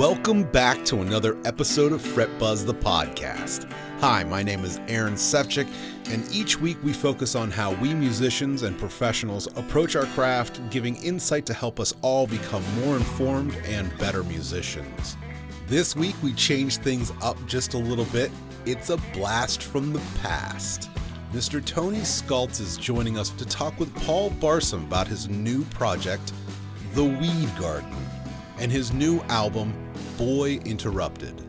Welcome back to another episode of Fret Buzz the podcast. Hi, my name is Aaron Sefcik, and each week we focus on how we musicians and professionals approach our craft, giving insight to help us all become more informed and better musicians. This week we changed things up just a little bit. It's a blast from the past. Mr. Tony Scaltz is joining us to talk with Paul Barsom about his new project, The Weed Garden, and his new album, Boy Interrupted.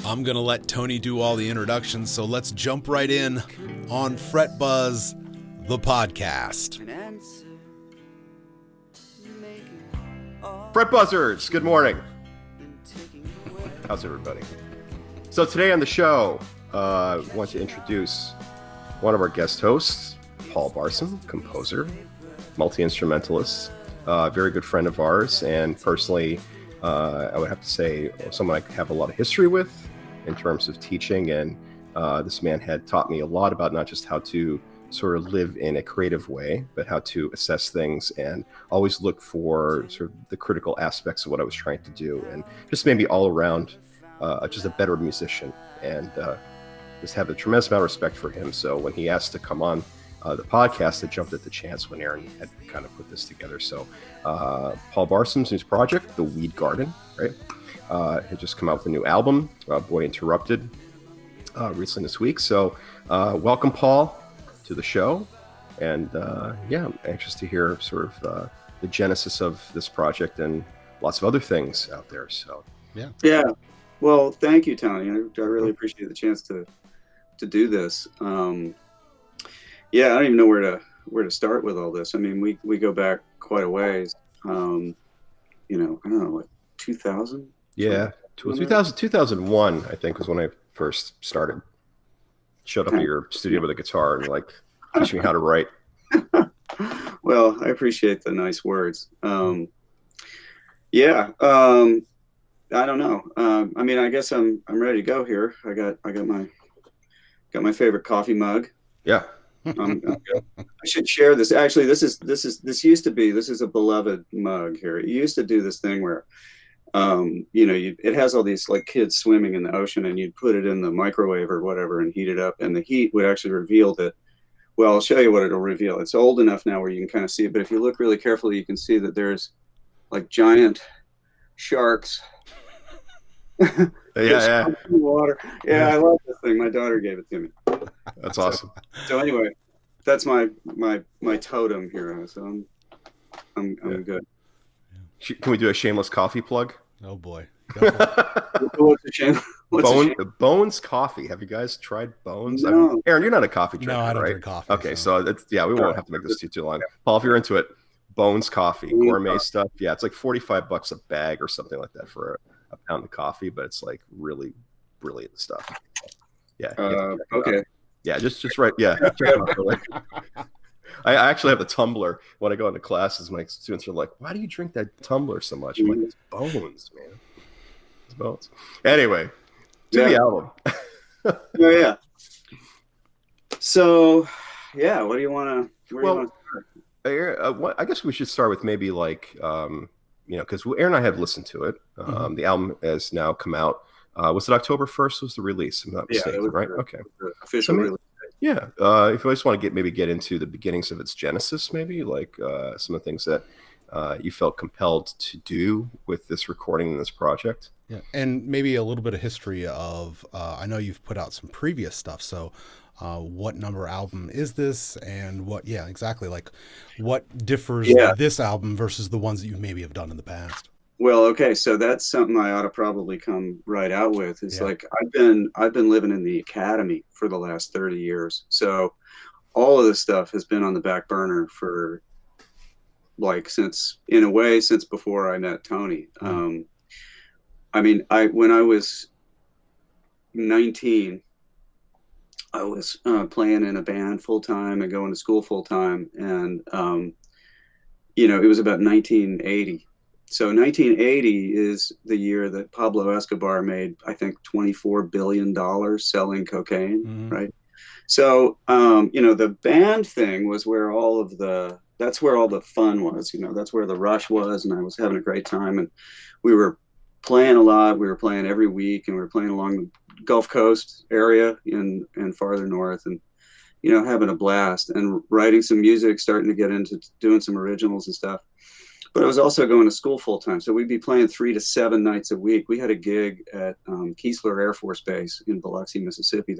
I'm going to let Tony do all the introductions, so let's jump right in on Fret Buzz, the podcast. Fret Buzzers, good morning. How's everybody? So today on the show, I want to introduce one of our guest hosts, Paul Barsom, composer, multi-instrumentalist, very good friend of ours, and personally, I would have to say someone I have a lot of history with in terms of teaching, and this man had taught me a lot about not just how to sort of live in a creative way, but how to assess things and always look for sort of the critical aspects of what I was trying to do, and just made me all around just a better musician, and just have a tremendous amount of respect for him. So when he asked to come on the podcast, I jumped at the chance when Aaron had kind of put this together. So Paul Barsom's new project, The Weed Garden, right? Had just come out with a new album, Boy Interrupted, recently this week. So welcome, Paul, to the show. And yeah, I'm anxious to hear sort of the genesis of this project and lots of other things out there. So yeah. Well, thank you, Tony. I really appreciate the chance to do this. Yeah, I don't even know where to start with all this. I mean, we go back quite a ways. I don't know, like 2000? Yeah, 2001, I think, was when I first started. Showed up at your studio with a guitar and like teach me how to write. Well, I appreciate the nice words. I don't know. I mean, I guess I'm ready to go here. I got my favorite coffee mug. Yeah. I should share this. Actually, this is a beloved mug here. It used to do this thing where, it has all these like kids swimming in the ocean, and you'd put it in the microwave or whatever and heat it up, and the heat would actually reveal that. Well, I'll show you what it'll reveal. It's old enough now where you can kind of see it, but if you look really carefully, you can see that there's like giant sharks. Yeah. Water. Yeah, I love this thing. My daughter gave it to me. That's awesome. So anyway, that's my totem here. So I'm good. Can we do a shameless coffee plug? Oh boy. What's a shame? Bones Coffee. Have you guys tried Bones? No. Aaron, you're not a coffee drinker, No, I don't right? drink coffee. Okay, so we won't have to make this too long. Paul, if you're into it, Bones Coffee, gourmet stuff. Yeah, it's like $45 a bag or something like that for a pound of coffee, but it's like really brilliant stuff. Yeah. Okay. Yeah, just right. Yeah. I actually have the tumbler when I go into classes. My students are like, "Why do you drink that tumbler so much?" I'm like, "It's Bones, man. It's Bones." Anyway, to the album. Yeah. So, yeah, what do you want to start? I guess we should start with maybe like, because Aaron and I have listened to it. The album has now come out. Was it October 1st was the release? I'm not mistaken, right? Okay. Official release. Yeah. If you just want to get into the beginnings of its genesis, maybe like some of the things that you felt compelled to do with this recording and this project. Yeah, and maybe a little bit of history of, I know you've put out some previous stuff, so what number album is this, and what differs this album versus the ones that you maybe have done in the past? Well, okay, so that's something I ought to probably come right out with. It's like I've been living in the academy for the last 30 years. So all of this stuff has been on the back burner for since before I met Tony. I mean, when I was 19, I was playing in a band full time and going to school full time, and it was about 1980. So 1980 is the year that Pablo Escobar made, I think, $24 billion selling cocaine, right? So, the band thing was where that's where all the fun was, that's where the rush was, and I was having a great time, and we were playing a lot. We were playing every week, and we were playing along the Gulf Coast area and farther north, and having a blast and writing some music, starting to get into doing some originals and stuff. But I was also going to school full time, so we'd be playing 3 to 7 nights a week. We had a gig at Keesler Air Force Base in Biloxi, Mississippi.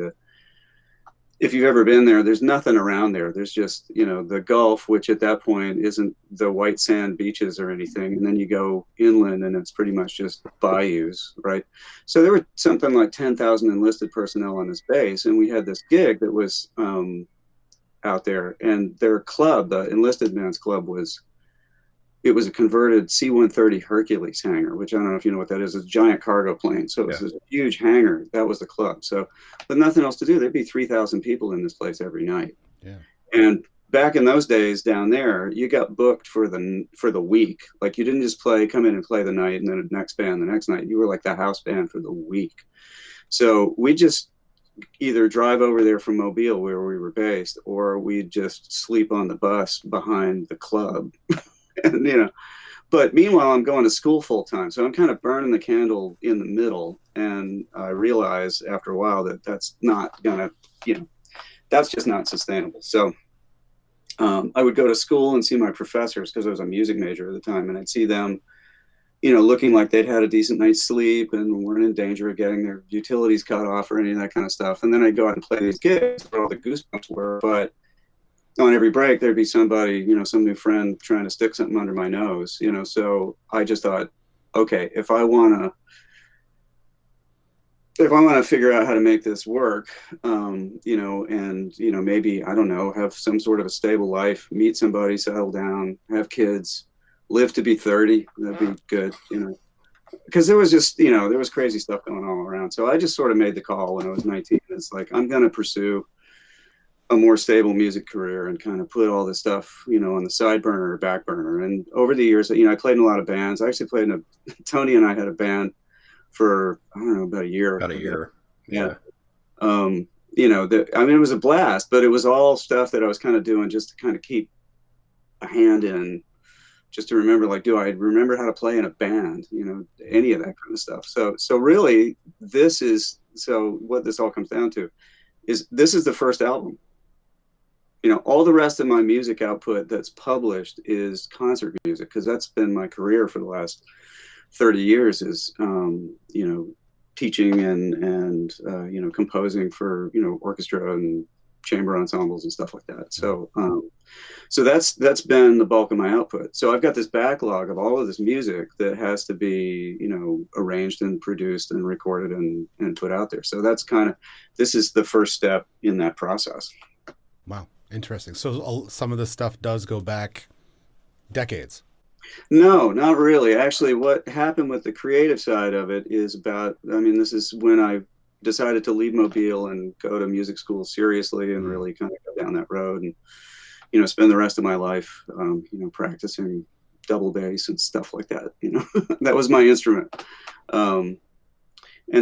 If you've ever been there, there's nothing around there. There's just, the Gulf, which at that point isn't the white sand beaches or anything. And then you go inland and it's pretty much just bayous, right? So there were something like 10,000 enlisted personnel on this base. And we had this gig that was out there. And their club, the enlisted men's club, it was a converted C-130 Hercules hangar, which I don't know if you know what that is. It's a giant cargo plane. So it was a huge hangar. That was the club. So, but nothing else to do. There'd be 3,000 people in this place every night. Yeah. And back in those days down there, you got booked for the week. Like you didn't just come in and play the night and then the next band the next night. You were like the house band for the week. So we just either drive over there from Mobile where we were based, or we'd just sleep on the bus behind the club. And, but meanwhile, I'm going to school full time. So I'm kind of burning the candle in the middle. And I realize after a while that that's not going to, that's just not sustainable. So I would go to school and see my professors, because I was a music major at the time. And I'd see them, looking like they'd had a decent night's sleep and weren't in danger of getting their utilities cut off or any of that kind of stuff. And then I'd go out and play these gigs where all the goosebumps were. But on every break, there'd be somebody, some new friend trying to stick something under my nose, so I just thought, okay, if I want to figure out how to make this work, and, maybe, I don't know, have some sort of a stable life, meet somebody, settle down, have kids, live to be 30, that'd be good, because there was just, there was crazy stuff going all around. So I just sort of made the call when I was 19. It's like, I'm going to pursue a more stable music career and kind of put all this stuff, on the side burner or back burner. And over the years, I played in a lot of bands. I actually played Tony and I had a band for, I don't know, about a year. About a year. Yeah. It was a blast, but it was all stuff that I was kind of doing just to kind of keep a hand in, just to remember, like, do I remember how to play in a band, any of that kind of stuff. So really what this all comes down to is this is the first album. All the rest of my music output that's published is concert music, because that's been my career for the last 30 years is, teaching and composing for, orchestra and chamber ensembles and stuff like that. So that's been the bulk of my output. So I've got this backlog of all of this music that has to be, arranged and produced and recorded and put out there. So that's this is the first step in that process. Wow. Interesting. So some of this stuff does go back decades. No, not really. Actually, what happened with the creative side of it is this is when I decided to leave Mobile and go to music school seriously and really kind of go down that road and, spend the rest of my life, practicing double bass and stuff like that. That was my instrument. And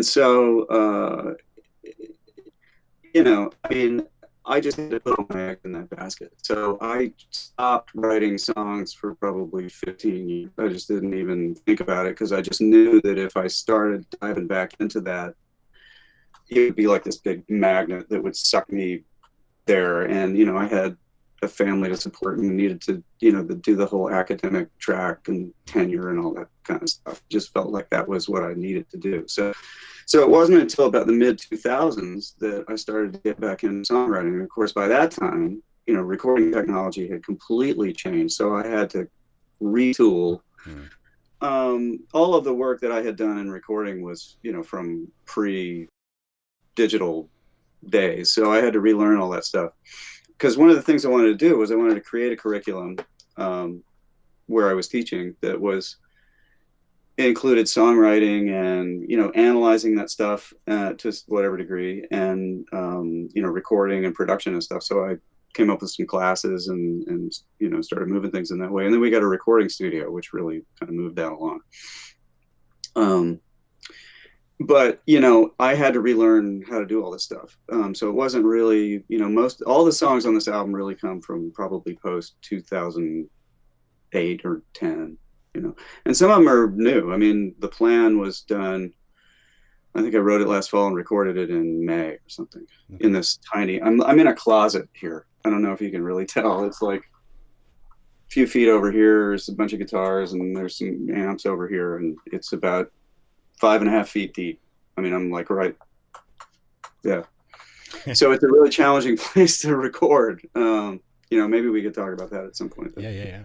so, I just had to put all my eggs in that basket. So I stopped writing songs for probably 15 years. I just didn't even think about it, because I just knew that if I started diving back into that, it would be like this big magnet that would suck me there. And, I had a family to support and needed to, to do the whole academic track and tenure and all that kind of stuff. Just felt like that was what I needed to do. So it wasn't until about the mid 2000s that I started to get back into songwriting. And of course, by that time, recording technology had completely changed. So I had to retool. All of the work that I had done in recording was, from pre-digital days. So I had to relearn all that stuff. Because one of the things I wanted to do was I wanted to create a curriculum where I was teaching that included songwriting and, analyzing that stuff to whatever degree, and, recording and production and stuff. So I came up with some classes and started moving things in that way. And then we got a recording studio, which really kind of moved that along. But, I had to relearn how to do all this stuff. So it wasn't really, all the songs on this album really come from probably post 2008 or 10. and some of them are new. I mean, the plan was done. I think I wrote it last fall and recorded it in May or something in this tiny, I'm in a closet here. I don't know if you can really tell. It's like a few feet over here. There's a bunch of guitars and there's some amps over here. And it's about 5.5 feet deep. I mean, I'm like, right. Yeah. So it's a really challenging place to record. Maybe we could talk about that at some point. Yeah.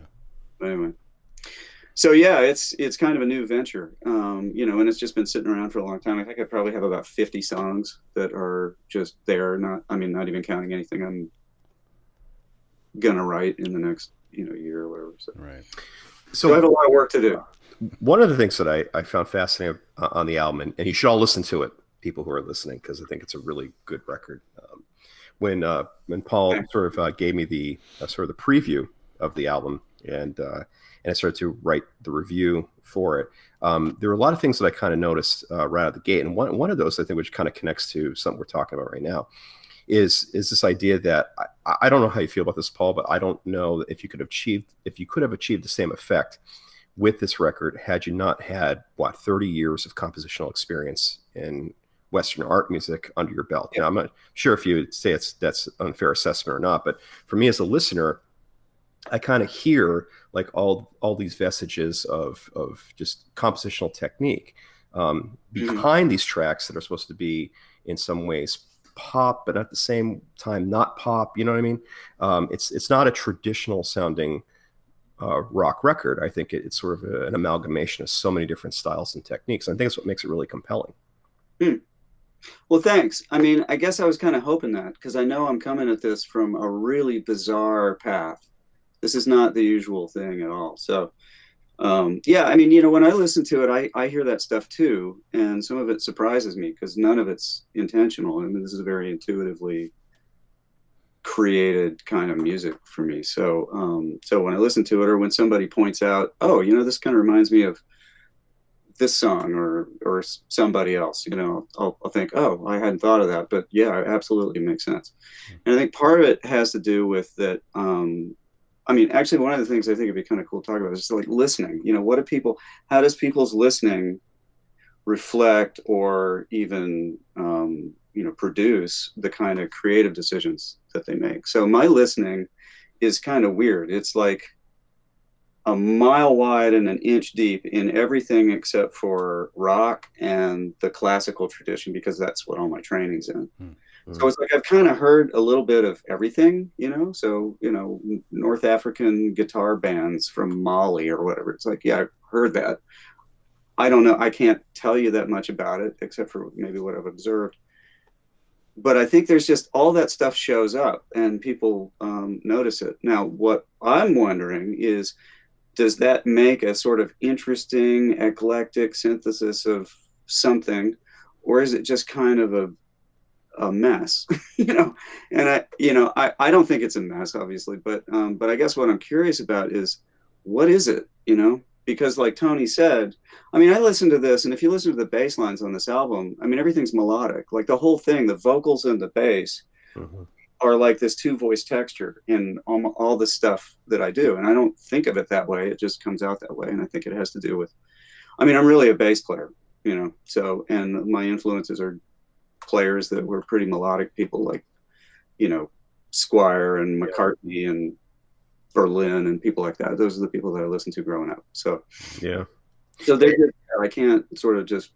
But anyway. So yeah, it's kind of a new venture, and it's just been sitting around for a long time. I think I probably have about 50 songs that are just there. Not even counting anything I'm gonna write in the next, year or whatever. So. Right. So I have a lot of work to do. One of the things that I found fascinating on the album, and you should all listen to it, people who are listening, because I think it's a really good record. When Paul sort of gave me the sort of the preview of the album, and I started to write the review for it, there were a lot of things that I kind of noticed right out of the gate. And one of those, I think, which kind of connects to something we're talking about right now, is this idea that I don't know how you feel about this, Paul, but I don't know if you could have achieved the same effect with this record had you not had 30 years of compositional experience in Western art music under your belt. Now, I'm not sure if you would say that's an unfair assessment or not, but for me as a listener, I kind of hear like all these vestiges of just compositional technique behind these tracks that are supposed to be in some ways pop, but at the same time not pop. You know what I mean? It's not a traditional sounding rock record. I think it's sort of an amalgamation of so many different styles and techniques. I think that's what makes it really compelling. Well, thanks. I mean, I guess I was kind of hoping that, because I know I'm coming at this from a really bizarre path. This is not the usual thing at all. So, I mean, when I listen to it, I hear that stuff too. And some of it surprises me because none of it's intentional. I mean, this is a very intuitively created kind of music for me. So, when I listen to it, or when somebody points out, oh, this kind of reminds me of this song or somebody else, I'll think, oh, I hadn't thought of that. But yeah, it absolutely makes sense. And I think part of it has to do with that. I mean, actually, one of the things I think it'd be kind of cool to talk about is just like listening. How does people's listening reflect or even, produce the kind of creative decisions that they make? So my listening is kind of weird. It's like a mile wide and an inch deep in everything except for rock and the classical tradition, because that's what all my training's in. So it's like I've kind of heard a little bit of everything, so, North African guitar bands from Mali or whatever. It's like, yeah, I've heard that. I don't know. I can't tell you that much about it except for maybe what I've observed. But I think there's just all that stuff shows up and people notice it. Now, what I'm wondering is, does that make a sort of interesting, eclectic synthesis of something, or is it just kind of a mess? And I don't think it's a mess, obviously, but I guess what I'm curious about is, what is it? Because like Tony said, I mean, I listened to this, and if you listen to the bass lines on this album, I mean, everything's melodic. Like the whole thing, the vocals and the bass are like this 2-voice texture in all the stuff that I do. And I don't think of it that way. It just comes out that way. And I think it has to do with, I mean, I'm really a bass player, so, and my influences are players that were pretty melodic people like, Squire and McCartney and Berlin and people like that. Those are the people that I listened to growing up. So, so I can't sort of just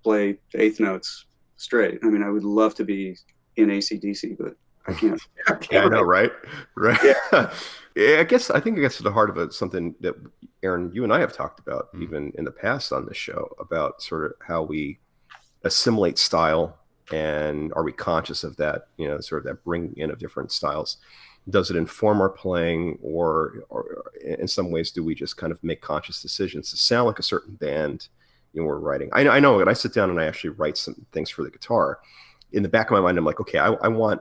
play eighth notes straight. I mean, I would love to be in AC/DC, but I can't. Yeah, I know, right? Yeah. I think it gets to the heart of it, something that Aaron, you and I have talked about even in the past on this show, about sort of how we assimilate style, and are we conscious of that, sort of that bringing in of different styles? Does it inform our playing, or in some ways do we just kind of make conscious decisions to sound like a certain band we're writing? I know when I sit down and I actually write some things for the guitar, in the back of my mind I'm like, okay, I want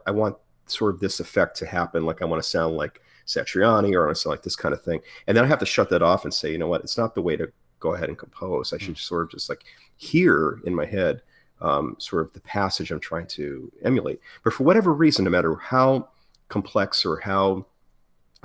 sort of this effect to happen, like I want to sound like Satriani, or I want to sound like this kind of thing, and then I have to shut that off and say, you know what, it's not the way to go ahead and compose. I should sort of just like hear in my head sort of the passage I'm trying to emulate. But for whatever reason, no matter how complex or how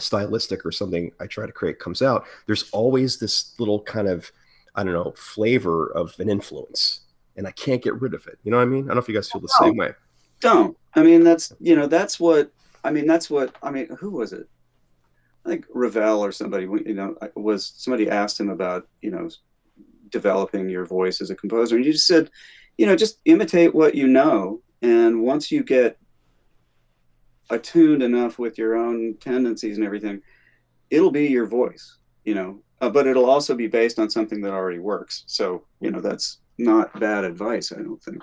stylistic or something I try to create comes out, there's always this little kind of, I don't know, flavor of an influence, and I can't get rid of it. You know what I mean? I don't know if you guys feel the same way. Don't. I mean, that's, you know, that's what, I mean, who was it? I think Ravel or somebody, you know, somebody asked him about, you know, developing your voice as a composer. And you just said, you know, just imitate what you know. And once you get attuned enough with your own tendencies and everything, it'll be your voice, you know, but it'll also be based on something that already works. So, you know, that's not bad advice, I don't think.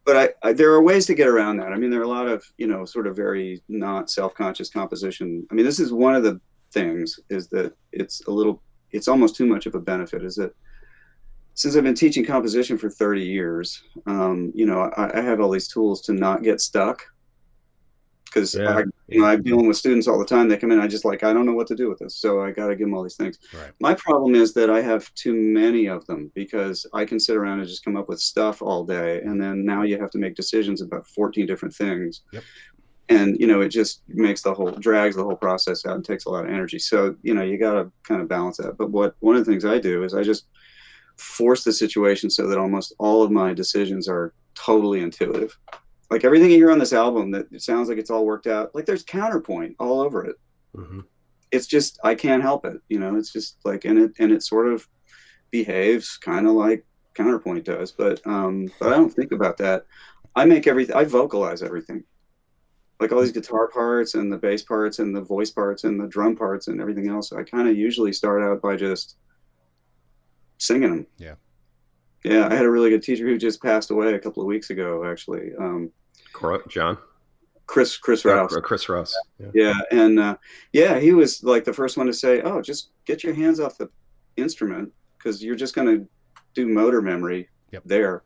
But there are ways to get around that. I mean, there are a lot of, you know, sort of very not self-conscious composition. I mean, this is one of the things, is that it's almost too much of a benefit, is that since I've been teaching composition for 30 years, you know, I have all these tools to not get stuck. Because I'm dealing with students all the time. They come in, I don't know what to do with this. So I got to give them all these things. Right. My problem is that I have too many of them, because I can sit around and just come up with stuff all day. And then now you have to make decisions about 14 different things. Yep. And, you know, it just drags the whole process out and takes a lot of energy. So, you know, you got to kind of balance that. But one of the things I do is I just force the situation so that almost all of my decisions are totally intuitive. Like everything you hear on this album, that it sounds like it's all worked out. Like there's counterpoint all over it. Mm-hmm. It's just, I can't help it. You know, it's just like, and it sort of behaves kind of like counterpoint does, but I don't think about that. I vocalize everything. Like all these guitar parts and the bass parts and the voice parts and the drum parts and everything else. I kind of usually start out by just singing them. Yeah. Yeah, I had a really good teacher who just passed away a couple of weeks ago, actually. John? Chris Rouse. Chris Rouse. Yeah, and he was like the first one to say, "Oh, just get your hands off the instrument, because you're just going to do motor memory there,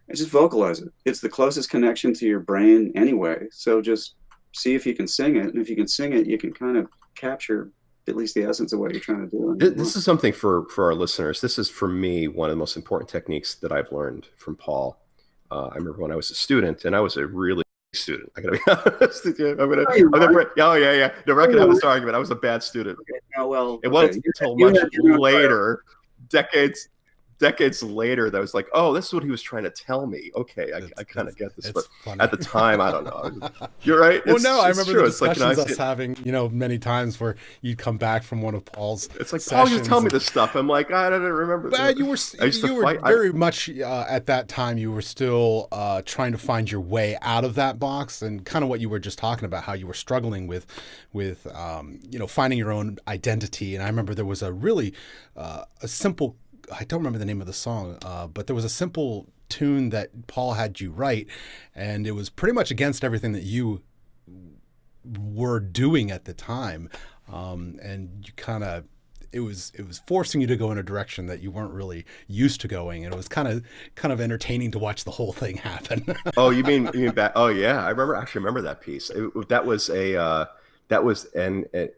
and just vocalize it. It's the closest connection to your brain anyway. So just see if you can sing it, and if you can sing it, you can kind of capture at least the essence of what you're trying to do." This is something for our listeners. This is, for me, one of the most important techniques that I've learned from Paul. I remember when I was a student, and I was a really student. I gotta be honest with you. No, we're not gonna have this argument. I was a bad student. Okay. Oh, well, it wasn't until much later, decades later, that I was like, oh, this is what he was trying to tell me. Okay, I kind of get this, but funny. At the time, I don't know. You're right. Well, I remember the discussions us having, you know, many times where you'd come back from one of Paul's. It's like, Paul, you tell me this stuff. I'm like, I don't remember. But you were very much at that time. You were still trying to find your way out of that box, and kind of what you were just talking about, how you were struggling with you know, finding your own identity. And I remember there was a really a simple. I don't remember the name of the song, but there was a simple tune that Paul had you write, and it was pretty much against everything that you were doing at the time. And you kind of, it was forcing you to go in a direction that you weren't really used to going. And it was kind of entertaining to watch the whole thing happen. Oh, you mean back? Oh yeah. I remember that piece. That was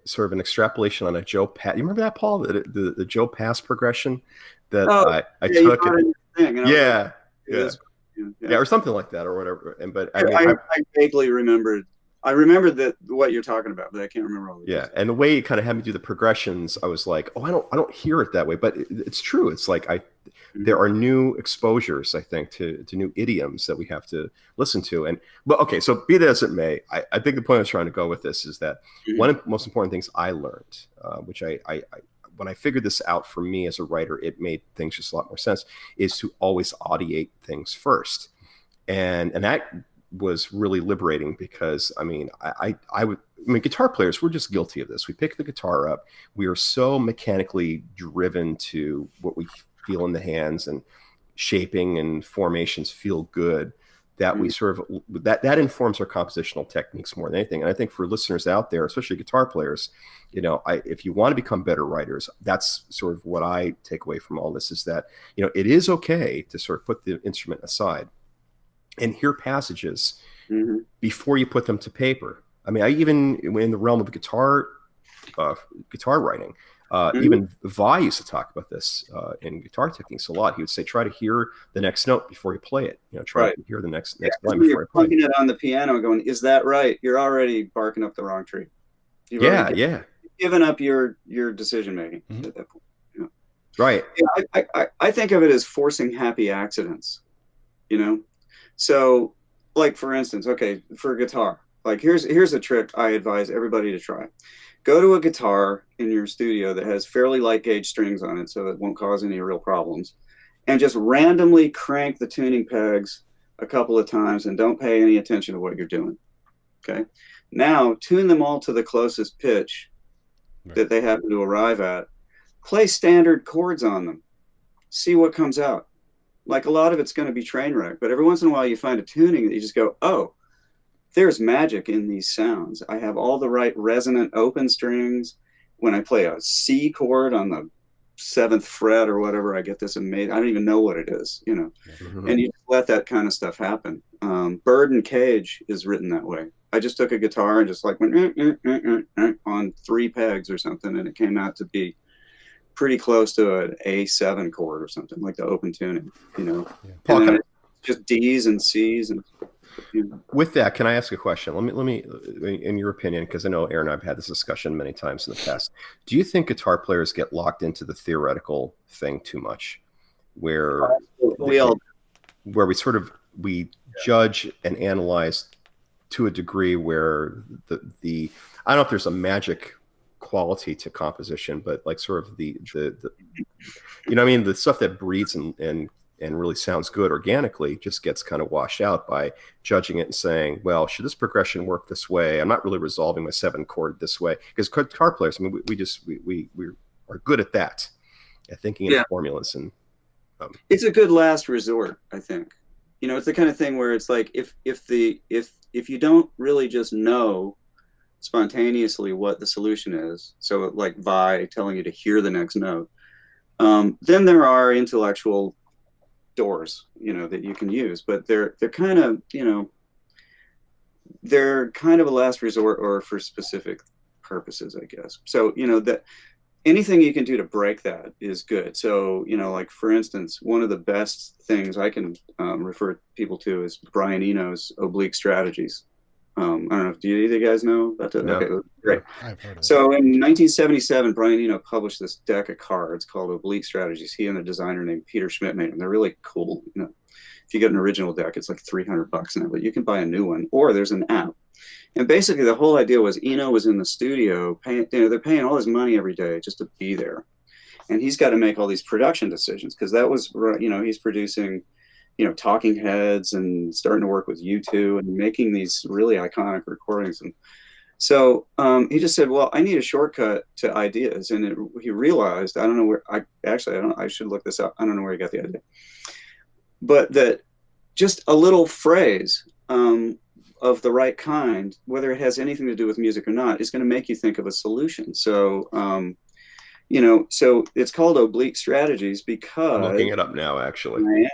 sort of an extrapolation on a Joe Pass. You remember that, Paul? The Joe Pass progression that I took. Or something like that, or whatever. But I vaguely remembered. I remember that what you're talking about, but I can't remember all the details. And the way you kind of had me do the progressions, I was like, oh, I don't hear it that way, but it's true. It's like there are new exposures, I think, to new idioms that we have to listen to. But okay, so be that as it may, I think the point I was trying to go with this is that one of the most important things I learned, which I when I figured this out for me as a writer, it made things just a lot more sense, is to always audiate things first. And that was really liberating, because I mean, guitar players, we're just guilty of this. We pick the guitar up. We are so mechanically driven to what we feel in the hands, and shaping and formations feel good, that we sort of, that informs our compositional techniques more than anything. And I think for listeners out there, especially guitar players, you know, if you want to become better writers, that's sort of what I take away from all this, is that, you know, it is okay to sort of put the instrument aside and hear passages before you put them to paper. I mean, I even, in the realm of guitar writing, even Vi used to talk about this in guitar techniques a lot. He would say, try to hear the next note before you play it. You know, try to hear the next line before you play it. You're plunking it on the piano going, is that right? You're already barking up the wrong tree. Yeah. Given up your decision making Mhm. at that point. You know? Right. Yeah, I think of it as forcing happy accidents. You know, so like for instance, okay, for guitar, like here's a trick I advise everybody to try. Go to a guitar in your studio that has fairly light gauge strings on it, so it won't cause any real problems, and just randomly crank the tuning pegs a couple of times and don't pay any attention to what you're doing. Okay. Now tune them all to the closest pitch that they happen to arrive at. Play standard chords on them. See what comes out. Like a lot of it's going to be train wreck, but every once in a while you find a tuning that you just go, oh, there's magic in these sounds. I have all the right resonant open strings. When I play a C chord on the 7th fret or whatever, I get this amazing, I don't even know what it is, you know. Mm-hmm. And you just let that kind of stuff happen. Bird and Cage is written that way. I just took a guitar and just like went on 3 pegs or something, and it came out to be pretty close to an A7 chord or something, like the open tuning, you know. Paul, and then just D's and C's and. You know. With that, can I ask a question? Let me, in your opinion, because I know Aaron and I've had this discussion many times in the past. Do you think guitar players get locked into the theoretical thing too much, where we judge and analyze to a degree where the I don't know if there's a magic quality to composition, but like sort of the you know what I mean, the stuff that breathes and really sounds good organically just gets kind of washed out by judging it and saying, well, should this progression work this way? I'm not really resolving my 7 chord this way. Because guitar players, I mean, we are good at that, at thinking in formulas. And it's a good last resort, I think. You know, it's the kind of thing where it's like if you don't really just know spontaneously what the solution is, so like Vi telling you to hear the next note, then there are intellectual doors, you know, that you can use, but they're kind of, you know, they're kind of a last resort or for specific purposes, I guess. So, you know, that anything you can do to break that is good. So, you know, like for instance, one of the best things I can refer people to is Brian Eno's Oblique Strategies. I don't know, do either of you guys know about that? No. Okay, great. I've heard of it. So in 1977, Brian Eno published this deck of cards called Oblique Strategies. He and a designer named Peter Schmidt made them. They're really cool. You know, if you get an original deck, it's like $300 now, but you can buy a new one, or there's an app. And basically the whole idea was Eno was in the studio paying, you know, they're paying all his money every day just to be there. And he's got to make all these production decisions because that was, you know, he's producing, you know, Talking Heads and starting to work with U2 and making these really iconic recordings. And so he just said, well, I need a shortcut to ideas. And he realized, I don't know where, I should look this up. I don't know where he got the idea. But that just a little phrase of the right kind, whether it has anything to do with music or not, is going to make you think of a solution. So, you know, so it's called Oblique Strategies because I'm looking it up now, actually. I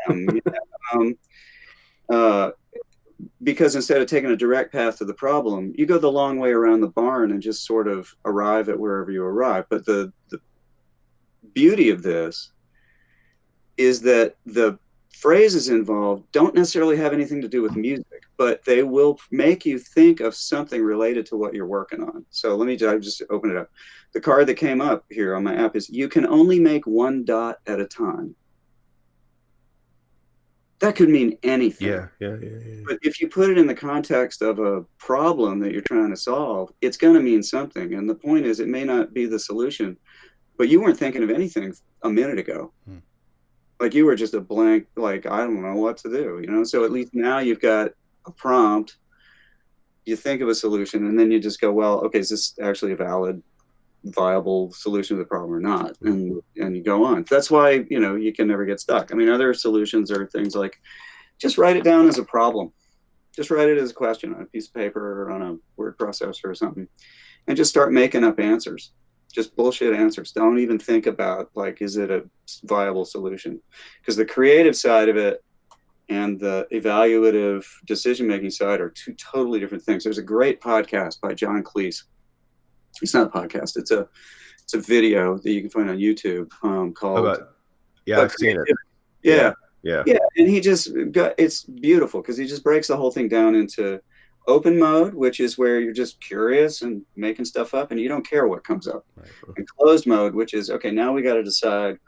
am. Because instead of taking a direct path to the problem, you go the long way around the barn and just sort of arrive at wherever you arrive. But the beauty of this is that the phrases involved don't necessarily have anything to do with music, but they will make you think of something related to what you're working on. So I just open it up. The card that came up here on my app is, you can only make 1 dot at a time. That could mean anything. Yeah. But if you put it in the context of a problem that you're trying to solve, it's going to mean something. And the point is, it may not be the solution, but you weren't thinking of anything a minute ago. Like you were just a blank, like, I don't know what to do, you know? So at least now you've got a prompt, you think of a solution, and then you just go, well, okay, is this actually a valid, viable solution to the problem or not? And you go on. That's why, you know, you can never get stuck. I mean, other solutions are things like, just write it down as a problem. Just write it as a question on a piece of paper or on a word processor or something, and just start making up answers. Just bullshit answers. Don't even think about, like, is it a viable solution? Because the creative side of it and the evaluative decision-making side are 2 totally different things. There's a great podcast by John Cleese. It's not a podcast. It's a video that you can find on YouTube called. I've seen it. Yeah. And he just it's beautiful because he just breaks the whole thing down into, open mode, which is where you're just curious and making stuff up and you don't care what comes up. Right. And closed mode, which is, okay, now we got to decide,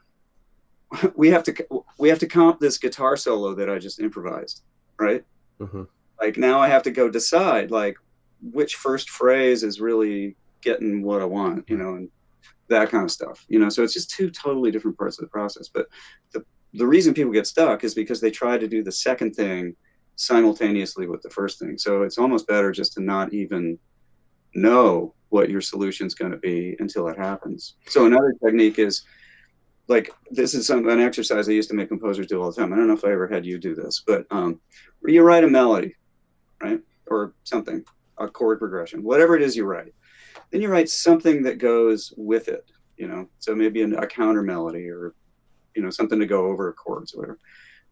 we have to comp this guitar solo that I just improvised, right? Mm-hmm. Like now I have to go decide like which first phrase is really getting what I want, you know, and that kind of stuff, you know. So it's just two totally different parts of the process. But the reason people get stuck is because they try to do the second thing simultaneously with the first thing. So it's almost better just to not even know what your solution's going to be until it happens. So another technique is, like, this is an exercise I used to make composers do all the time. I don't know if I ever had you do this, but where you write a melody, right? Or something, a chord progression, whatever it is you write. Then you write something that goes with it, you know? So maybe a counter melody or, you know, something to go over chords or whatever.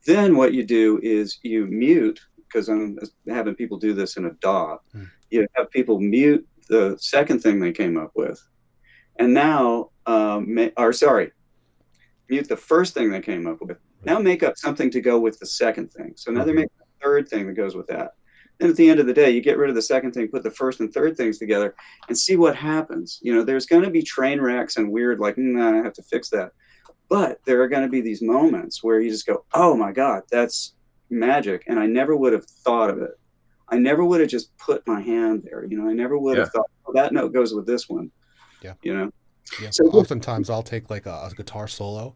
Then what you do is you mute, because I'm having people do this in a DAW. You have people mute the second thing they came up with. And now, mute the first thing they came up with. Now make up something to go with the second thing. So now they make the third thing that goes with that. Then at the end of the day, you get rid of the second thing, put the first and third things together and see what happens. You know, there's going to be train wrecks and weird, like, I have to fix that. But there are going to be these moments where you just go, oh my God, that's magic. And I never would have thought of it. I never would have just put my hand there. You know, I never would have thought, oh, that note goes with this one. Yeah. You know? Yeah. So oftentimes I'll take like a guitar solo,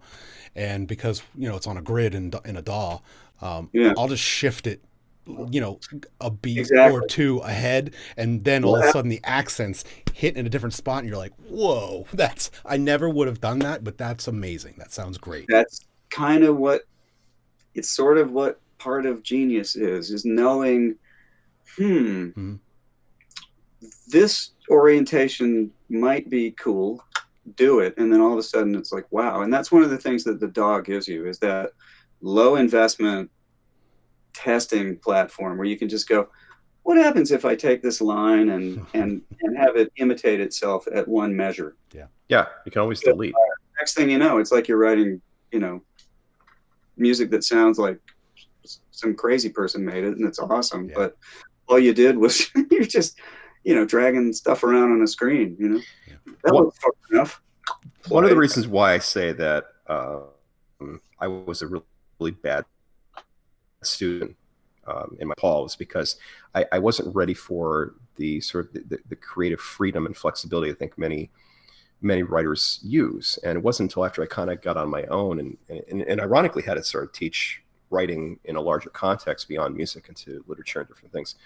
and because, you know, it's on a grid in a DAW, I'll just shift it, you know, a beat or two ahead, and then all of a sudden the accents hit in a different spot and you're like, whoa, I never would have done that, but that's amazing. That sounds great. That's kind of it's sort of what part of genius is knowing, this orientation might be cool, do it. And then all of a sudden it's like, wow. And that's one of the things that the DAW gives you, is that low investment testing platform where you can just go, what happens if I take this line and have it imitate itself at one measure? Yeah, you can always delete. Next thing you know, it's like you're writing, you know, music that sounds like some crazy person made it, and it's awesome. Yeah. But all you did was you're just, you know, dragging stuff around on a screen, you know. That was far enough. One of the reasons why I say that I was a really bad student in my Paul was because I wasn't ready for the sort of the creative freedom and flexibility I think many writers use. And it wasn't until after I kind of got on my own and ironically had to sort of teach writing in a larger context beyond music into literature and different things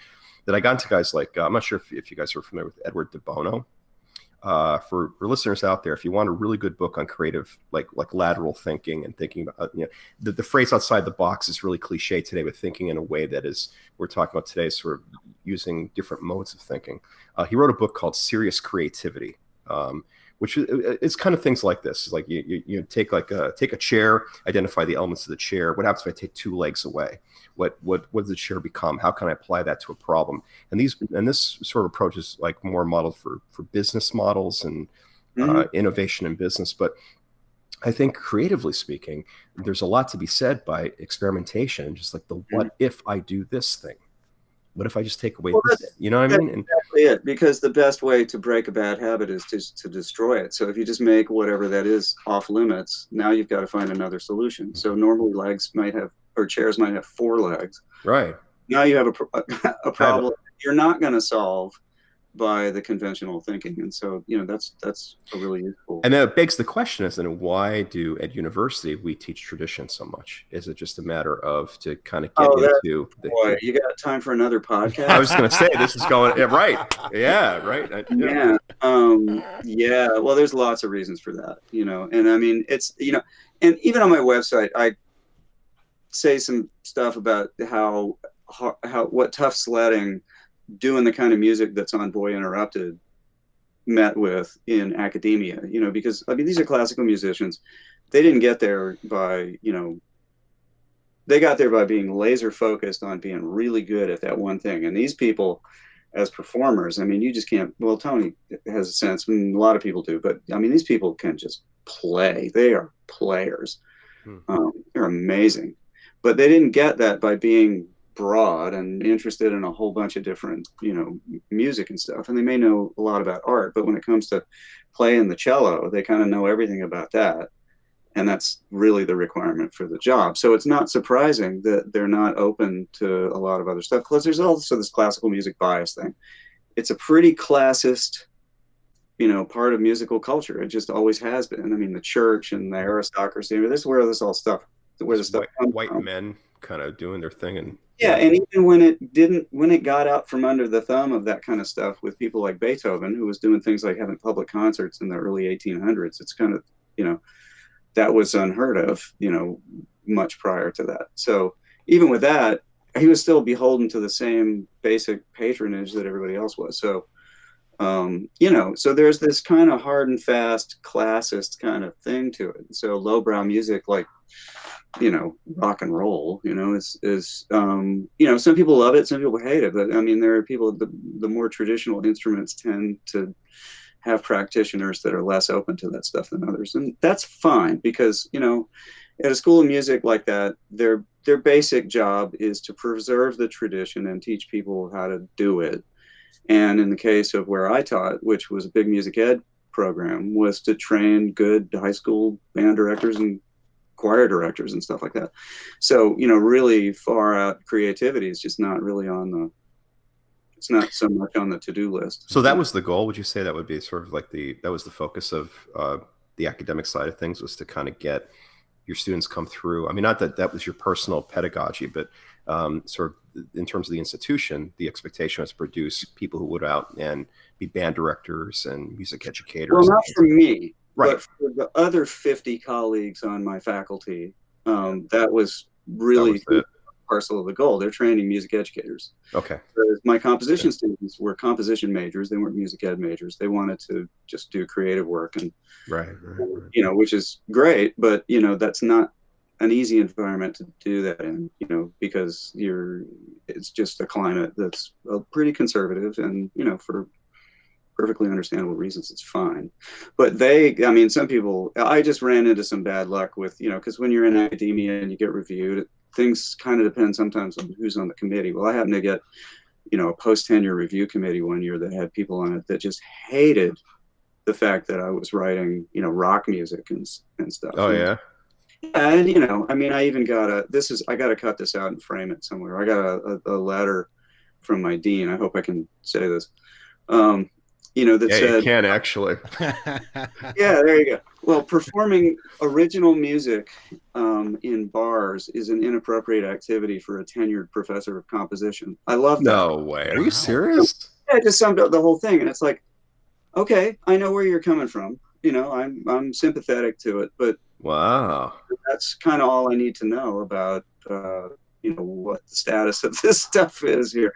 that I got into guys like, I'm not sure if you guys are familiar with Edward de Bono. For listeners out there, if you want a really good book on creative, like lateral thinking and thinking about, you know, the phrase outside the box is really cliche today, but thinking in a way that is, we're talking about today, sort of using different modes of thinking. He wrote a book called Serious Creativity, which is kind of things like this. It's like you take a chair, identify the elements of the chair. What happens if I take two legs away? What does the chair become? How can I apply that to a problem? And this sort of approach is like more modeled for business models and innovation in business. But I think creatively speaking, there's a lot to be said by experimentation, just like the what if I do this thing? What if I just take away this? You know what I mean? That's exactly it. Because the best way to break a bad habit is to destroy it. So if you just make whatever that is off limits, now you've got to find another solution. So normally legs might have, or chairs might have 4 legs. Right. Now you have a problem you're not going to solve by the conventional thinking. And so, you know, that's a really useful. And that begs the question is, then why do at university we teach tradition so much? Is it just a matter of to kind of get into boy, you got time for another podcast? I was going to say, this is going, right. Yeah. Right. Yeah. Well, there's lots of reasons for that, you know, and I mean, it's, you know, and even on my website, I say some stuff about how what tough sledding doing the kind of music that's on Boy Interrupted met with in academia, you know, because I mean, these are classical musicians. They didn't get there by, you know, they got there by being laser focused on being really good at that one thing. And these people as performers, I mean, you just can't, well, Tony has a sense, I mean, a lot of people do, but I mean, these people can just play. They are players. They're amazing, but they didn't get that by being broad and interested in a whole bunch of different, music and stuff. And they may know a lot about art, but when it comes to playing the cello, they kind of know everything about that. And that's really the requirement for the job. So it's not surprising that they're not open to a lot of other stuff. Plus, there's also this classical music bias thing. It's a pretty classist, part of musical culture. It just always has been. I mean, the church and the aristocracy, this is where this all stuff, where the stuff comes white from. men kind of doing their thing. And yeah, and even when it got out from under the thumb of that kind of stuff with people like Beethoven, who was doing things like having public concerts in the early 1800s, it's kind of, that was unheard of, much prior to that. So even with that, he was still beholden to the same basic patronage that everybody else was. So, so there's this kind of hard and fast classist kind of thing to it. So lowbrow music, like, rock and roll, is some people love it, some people hate it. But I mean, there are people, the more traditional instruments tend to have practitioners that are less open to that stuff than others. And that's fine because, at a school of music like that, their basic job is to preserve the tradition and teach people how to do it. And in the case of where I taught, which was a big music ed program, was to train good high school band directors and choir directors and stuff like that. So, really far out creativity is just not really it's not so much on the to-do list. So that was the goal. Would you say that would be sort of like that was the focus of the academic side of things, was to kind of get your students come through? I mean, not that was your personal pedagogy, but sort of in terms of the institution, the expectation was to produce people who would out and be band directors and music educators. Well, not for me, right? But for the other 50 colleagues on my faculty, that was really parcel of the goal. They're training music educators. Okay. My composition students were composition majors. They weren't music ed majors. They wanted to just do creative work, and right. which is great, but that's not an easy environment to do that in, because it's just a climate that's pretty conservative, and for perfectly understandable reasons, it's fine. But some people, I just ran into some bad luck with, because when you're in academia and you get reviewed, things kind of depend sometimes on who's on the committee. Well, I happened to get, a post-tenure review committee one year that had people on it that just hated the fact that I was writing, rock music and stuff. Oh, yeah. And, I even got I got to cut this out and frame it somewhere. I got a letter from my dean. I hope I can say this. That said, you can actually. Yeah, there you go. Well, performing original music in bars is an inappropriate activity for a tenured professor of composition. I love that. No way. Are you serious? Yeah, I just summed up the whole thing, and it's like, okay, I know where you're coming from. I'm sympathetic to it, but wow, that's kind of all I need to know about what the status of this stuff is here.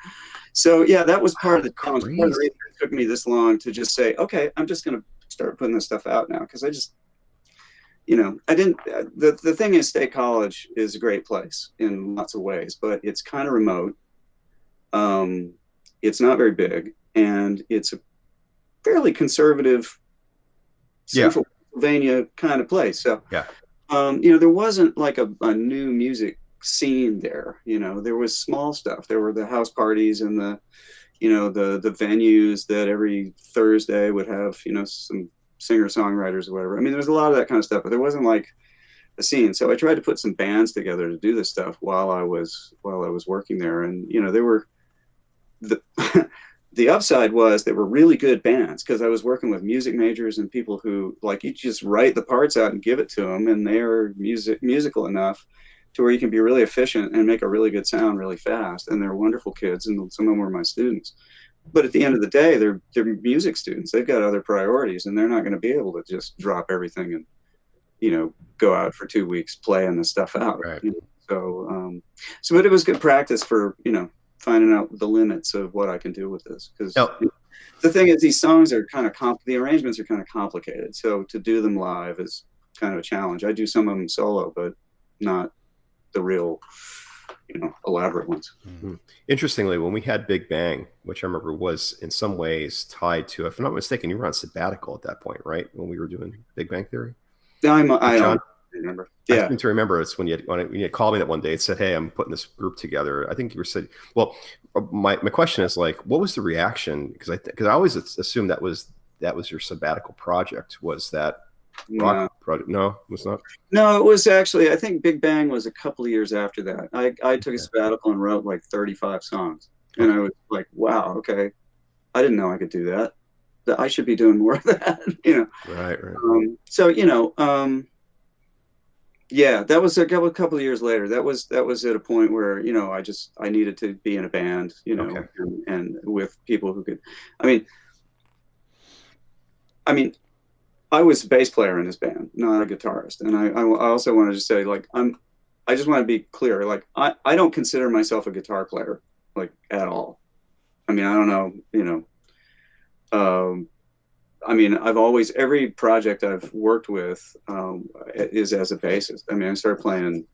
So yeah, that was part of the challenge. Part of the reason it took me this long to just say, okay, I'm just going to start putting this stuff out now, because I just, I didn't. The thing is, State College is a great place in lots of ways, but it's kind of remote. It's not very big, and it's a fairly conservative, central Pennsylvania kind of place. So there wasn't like a new music scene there. There was small stuff. There were the house parties and the venues that every Thursday would have some singer-songwriters or whatever. I mean, there was a lot of that kind of stuff, but there wasn't like a scene. So I tried to put some bands together to do this stuff while I was working there. And there were the upside was they were really good bands, because I was working with music majors and people who, like, you just write the parts out and give it to them, and they are musical enough to where you can be really efficient and make a really good sound really fast. And they're wonderful kids, and some of them were my students. But at the end of the day, they're music students. They've got other priorities, and they're not going to be able to just drop everything and go out for 2 weeks playing this stuff out. Right. So but it was good practice for finding out the limits of what I can do with this, because the thing is, these songs are kind of the arrangements are kind of complicated. So to do them live is kind of a challenge. I do some of them solo, but not the real, elaborate ones. Mm-hmm. Interestingly, when we had Big Bang, which I remember was in some ways tied to, if I'm not mistaken, you were on sabbatical at that point, right? When we were doing Big Bang Theory. I don't remember. I Yeah. seem to remember it's when you called me that one day and said, "Hey, I'm putting this group together." I think you were said, well, my question is like, what was the reaction? Because I always assumed that was your sabbatical project. Was that rock project? No, it was not. No, it was actually, I think Big Bang was a couple of years after that. I took a sabbatical and wrote like 35 songs. And I was like, wow, okay. I didn't know I could do that. I should be doing more of that, Right. So, yeah, that was a couple of years later. That was at a point where, I needed to be in a band, Okay. and with people who could, I mean, I was a bass player in this band, not a guitarist. And I also wanted to say, like, I just want to be clear. Like, I don't consider myself a guitar player, like, at all. I mean, I don't know, every project I've worked with is as a bassist. I mean, I started playing,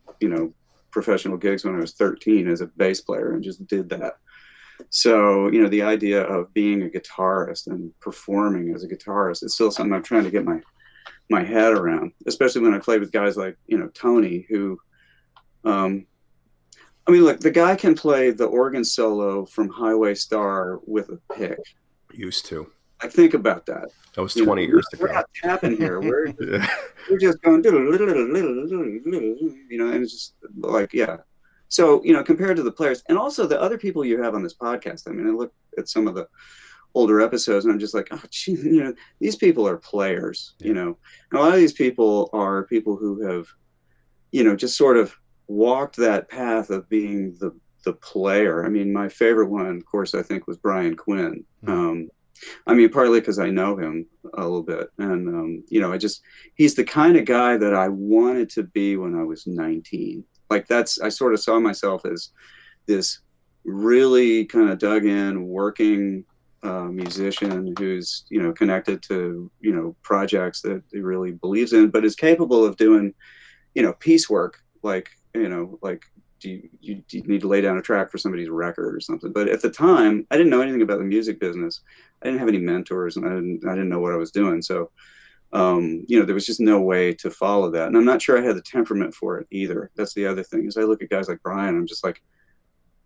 professional gigs when I was 13 as a bass player and just did that. So, the idea of being a guitarist and performing as a guitarist is still something I'm trying to get my head around, especially when I play with guys like, Tony, who, look, the guy can play the organ solo from Highway Star with a pick. Used to. I think about that. That was 20 years ago. We're not tapping here. We're just going, and it's just like, yeah. So, compared to the players and also the other people you have on this podcast, I mean, I look at some of the older episodes and I'm just like, oh, gee, these people are players, And a lot of these people are people who have, just sort of walked that path of being the player. I mean, my favorite one, of course, I think was Brian Quinn. Partly because I know him a little bit. And, he's the kind of guy that I wanted to be when I was 19. Like I sort of saw myself as this really kind of dug in, working musician who's, connected to, projects that he really believes in, but is capable of doing, piecework, like, do you need to lay down a track for somebody's record or something? But at the time, I didn't know anything about the music business. I didn't have any mentors, and I didn't know what I was doing. So, there was just no way to follow that. And I'm not sure I had the temperament for it either. That's the other thing is I look at guys like Brian, I'm just like,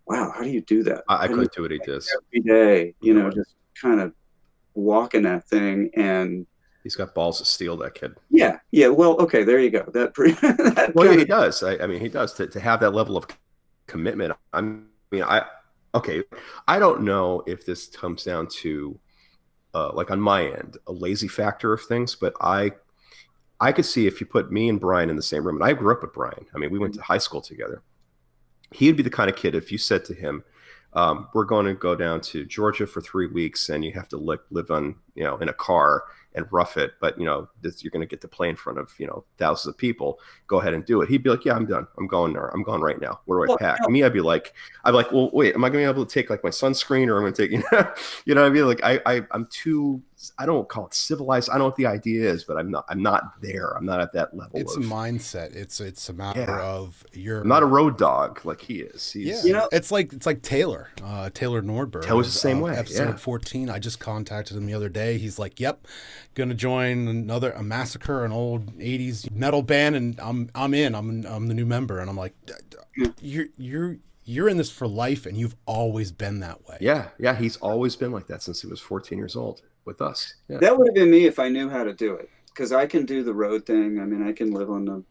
wow, how do you do that? I couldn't do what he does. Every day, just kind of walking that thing. And he's got balls of steel, that kid. Yeah. Well, okay, there you go. He does. He does to have that level of commitment. I don't know if this comes down to like on my end, a lazy factor of things, but I could see if you put me and Brian in the same room, and I grew up with Brian. I mean, we went to high school together. He'd be the kind of kid, if you said to him, we're going to go down to Georgia for 3 weeks and you have to live on, in a car and rough it, but you're going to get to play in front of, thousands of people. Go ahead and do it. He'd be like, yeah, I'm done. I'm going there. I'm going right now. Where do I pack? Me, I'd be like, well, wait, am I going to be able to take like my sunscreen, or I'm going to take, you know what I mean? Like I'm too, I don't call it civilized. I don't know what the idea is, but I'm not there. I'm not at that level. It's a mindset. It's a matter of I'm not a road dog like he is. He's, it's like Taylor Nordberg. Taylor's the same way. Episode 14. I just contacted him the other day. He's like, yep, gonna join a Massacre, an old 80s metal band, and I'm in. I'm the new member. And I'm like, you're in this for life, and you've always been that way. Yeah, he's always been like that since he was 14 years old with us. Yeah. That would have been me if I knew how to do it, because I can do the road thing. I mean, I can live on the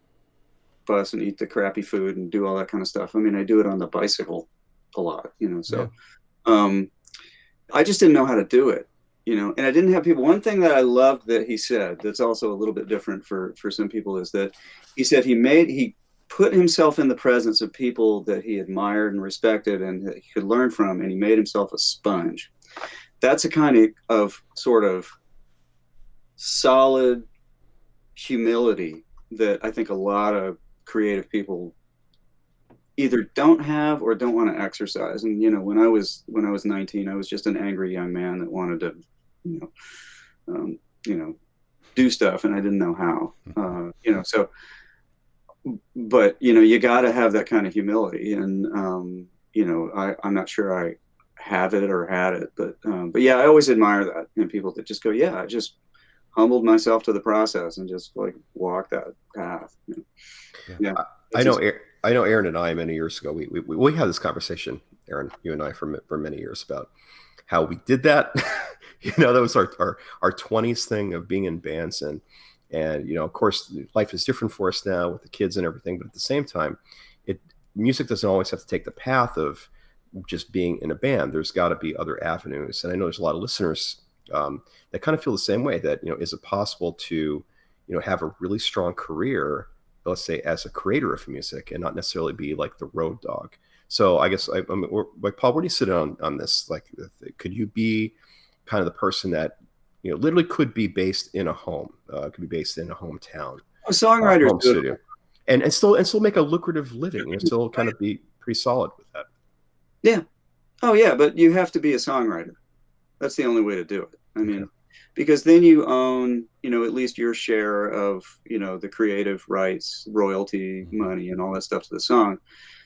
bus and eat the crappy food and do all that kind of stuff. I mean, I do it on the bicycle a lot, so I just didn't know how to do it, and I didn't have people. One thing that I loved that he said that's also a little bit different for some people is that he said he put himself in the presence of people that he admired and respected and that he could learn from, and he made himself a sponge. That's a kind of sort of solid humility that I think a lot of creative people either don't have or don't want to exercise. And when I was 19, I was just an angry young man that wanted to do stuff, and I didn't know how. So but you got to have that kind of humility, and I'm not sure I have it or had it, but yeah, I always admire that in people that just go, yeah, humbled myself to the process and just like walked that path. Yeah. I know Aaron and I many years ago, we had this conversation, Aaron, you and I, for many years about how we did that. That was our 20s thing of being in bands. And of course, life is different for us now with the kids and everything. But at the same time, music doesn't always have to take the path of just being in a band. There's got to be other avenues. And I know there's a lot of listeners that kind of feel the same way, that, is it possible to, have a really strong career, let's say, as a creator of music, and not necessarily be like the road dog. So I guess, like, Paul, where do you sit on this? Like, could you be kind of the person that, literally could be based in a home, could be based in a hometown, songwriters home studio, and still make a lucrative living, still kind of be pretty solid with that? Yeah. Oh yeah, but you have to be a songwriter. That's the only way to do it. I mean, because then you own, at least your share of, the creative rights, royalty money, and all that stuff to the song.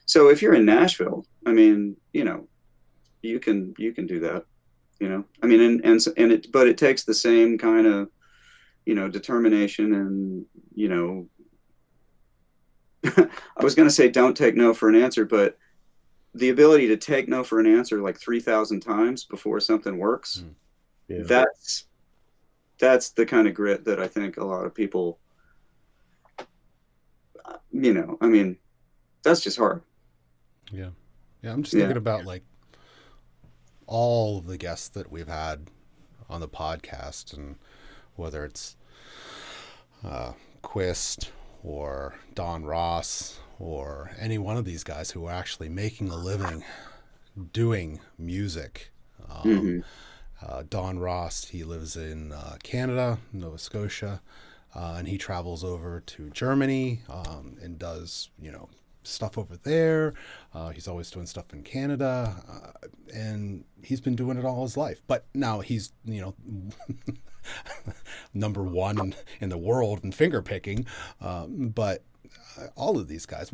So if you're in Nashville, I mean, you can do that, I mean, but it takes the same kind of, determination and, I was going to say, don't take no for an answer, but the ability to take no for an answer like 3,000 times before something works. Yeah. That's the kind of grit that I think a lot of people, I mean, that's just hard. Yeah. I'm just thinking about like all of the guests that we've had on the podcast, and whether it's Quist or Don Ross or any one of these guys who are actually making a living doing music. Don Ross, he lives in Canada, Nova Scotia, and he travels over to Germany and does, stuff over there. He's always doing stuff in Canada, and he's been doing it all his life. But now he's, number one in the world in finger picking. But all of these guys.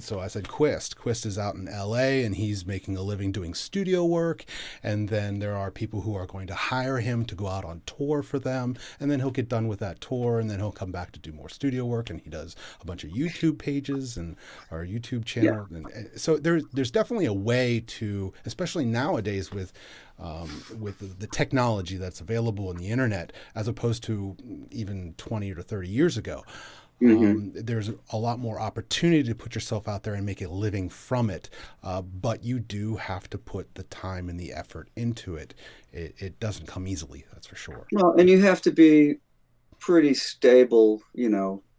So I said Quist. Quist is out in LA and he's making a living doing studio work. And then there are people who are going to hire him to go out on tour for them. And then he'll get done with that tour and then he'll come back to do more studio work. And he does a bunch of YouTube pages and our YouTube channel. Yeah. And so there's definitely a way to, especially nowadays with the technology that's available on the internet, as opposed to even 20 or 30 years ago. There's a lot more opportunity to put yourself out there and make a living from it. But you do have to put the time and the effort into it. It doesn't come easily, that's for sure. Well, and you have to be pretty stable,